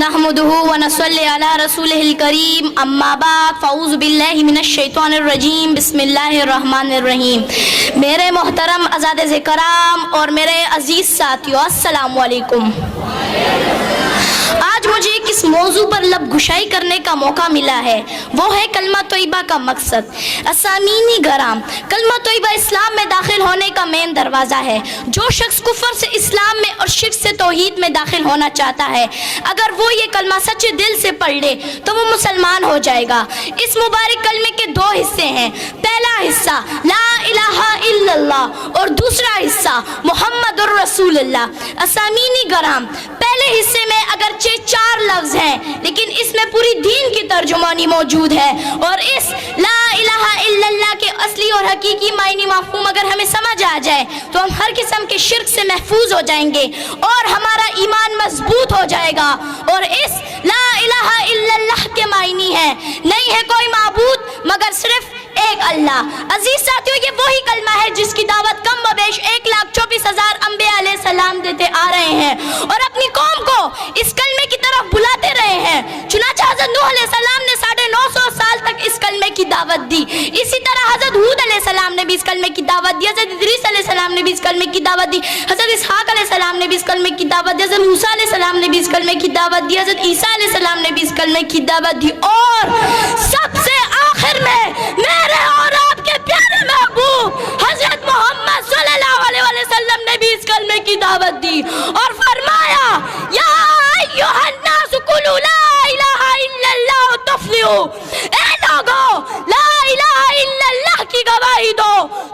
नहमदुहु व नसल्ली अला रसूलिहिल करीम अम्मा बाद फ़अऊज़ु बिल्लाहि मिनश शैतानिर रजीम बिस्मिल्लाहिर रहमानिर रहीम। मेरे मोहतरम अज़ाद कराम और मेरे अजीज़ साथियों, अस्सलामु अलैकुम। आज मुझे किस मौजू पर लब गुशाई करने का मौका मिला है वो है कलमा तोयबा का मकसद। असामीनी गराम, कलमा तोयबा इस्लाम में दाखिल होने का मेन दरवाज़ा है। जो शख्स कुफर से इस्लाम में और शिर्क से तौहीद में दाखिल होना चाहता है, अगर वो ये कलमा सच्चे दिल से पढ़ ले तो वो मुसलमान हो जाएगा। इस मुबारक कलमे के दो हिस्से हैं। पहला हिस्सा ला इलाहा इल्लल्लाह और दूसरा हिस्सा मुहम्मदुर रसूलुल्लाह। असामीनी गराम, पहले हिस्से में अगरचे 4 लफ्ज़ हैं, लेकिन इसमें पूरी दीन की तर्जुमानी मौजूद है। और इस ला इलाहा इल्लल्लाह के असली और हकीकी मायने मफ़हूम अगर हमें समझ आ जाए तो हम हर किस्म के शिर्क से महफूज हो जाएंगे और हमारा ईमान मजबूत हो जाएगा। और इस ला इलाहा इल्लल्लाह के मायने हैं, नहीं है कोई माबूद मगर सिर्फ एक अल्लाह। अजीज साथियों, ये वही कलमा है जिसकी दावत कम बबेश 1,24,000 अंबिया अलैहिस्सलाम देते आ रहे हैं और अपनी कौम को इस कलमे की तरफ बुलाते रहे हैं। चुनांचे हज़रत नूह अलैहिस्सलाम ने 950 साल तक इस कलमे की दावत दी। इसी तरह हज़रत हूद अलैहिस्सलाम ने भी इस कलमे की दावत दी, हज़रत इदरीस अलैहिस्सलाम ने भी इस कलमे की दावत दी, हज़रत इसहाक अलैहिस्सलाम ने भी इस कलमे की दावत दी, हज़रत मूसा अलैहिस्सलाम ने भी इस कलमे की दावत दी, हज़रत ईसा अलैहिस्सलाम ने भी इस कलमे की दावत दी। और सबसे आखिर में मेरे और आपके प्यारे महबूब हज़रत मोहम्मद सल्लल्लाहु अलैहि वसल्लम ने भी इस कलमे की दावत दी और फरमाया, या अय्युहन्नास कुलू ला इलाहा इल्लल्लाह तुफ्लिहू। ए लोगों, ला इलाहा इल्लल्लाह की गवाही दो,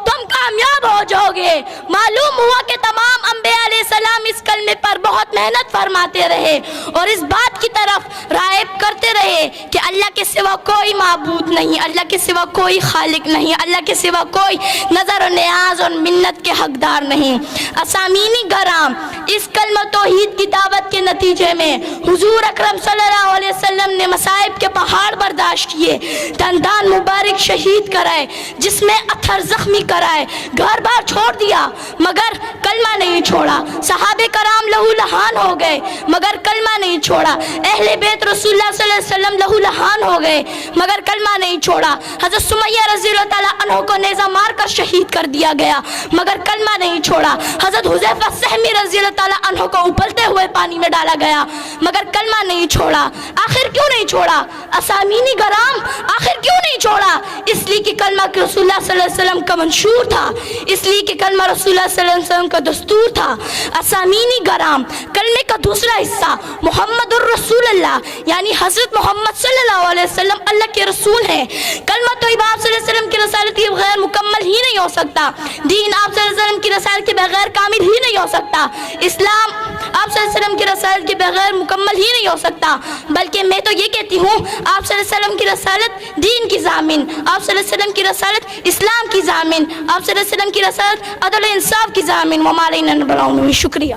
तुम कामयाब हो जाओगे। मालूम हुआ कि तमाम अंबिया अलैहिस्सलाम इस कलमे पर बहुत मेहनत फरमाते रहे और इस बात की तरफ राग़िब करते रहे कि अल्लाह के सिवा कोई माबूद नहीं, अल्लाह के सिवा कोई खालिक नहीं, अल्लाह के सिवा कोई नज़र और नियाज और मिन्नत के हकदार नहीं। असामीनी गराम, इस कलमा तौहीद की दावत के नतीजे में हुजूर अकरम सल्लल्लाहु अलैहि वसल्लम ने मसाइब के पहाड़ बर्दाश्त किए, दंदान मुबारक शहीद कराए, जिसमें अथर जख्मी कराए, घर बार छोड़ दिया मगर कलमा नहीं छोड़ा। सहाबे कराम लहू लहान हो गए मगर कलमा नहीं छोड़ा। अहले बैत रसूलुल्लाह सल्लल्लाहु अलैहि वसल्लम लहू लहान हो गए मगर कलमा नहीं छोड़ा। हज़रत सुमैया रज़ियल्लाहु ताला अन्हा को नेज़ा मार कर शहीद कर दिया गया मगर कलमा नहीं छोड़ा। हज़रत हुज़ैफा सहमी रज़ियल्लाहु ताला अन्हा को उबलते हुए पानी में डाला गया मगर कलमा नहीं छोड़ा। आखिर क्यों नहीं छोड़ा? असामीनी गराम, आखिर क्यों नहीं छोड़ा? इसलिए कि कलमा रसूलुल्लाह सल्लल्लाहु अलैहि वसल्लम का मंशूर था, इसलिए कि कलमा रसूलुल्लाह सल्लल्लाहु अलैहि वसल्लम का दस्तूर था। असामीनी गराम, कलमे का दूसरा हिस्सा मुहम्मदुर रसूलुल्लाह यानी हज़रत मोहम्मद सल्लल्लाहु अलैहि वसल्लम अल्लाह के रसूल हैं। कलमा तोयबा आप सल्लल्लाहु अलैहि वसल्लम की रसालत के बगैर मुकम्मल ही नहीं हो सकता। दीन आप सल्लल्लाहु अलैहि वसल्लम की रसालत के बगैर कामिल ही नहीं हो सकता। इस्लाम आप सल्लल्लाहु अलैहि वसल्लम की रसालत के बगैर मुकम्मल ही नहीं हो सकता। बल्कि मैं तो ये कहती हूँ, आप सल्लल्लाहु अलैहि वसल्लम की रसालत दीन की ज़ामिन, आप सल्लल्लाहु अलैहि वसल्लम की रसालत इस्लाम की ज़ामिन, आप सल्लल्लाहु अलैहि वसल्लम की रसालत अदल इंसाफ की ज़ामिन। शुक्रिया।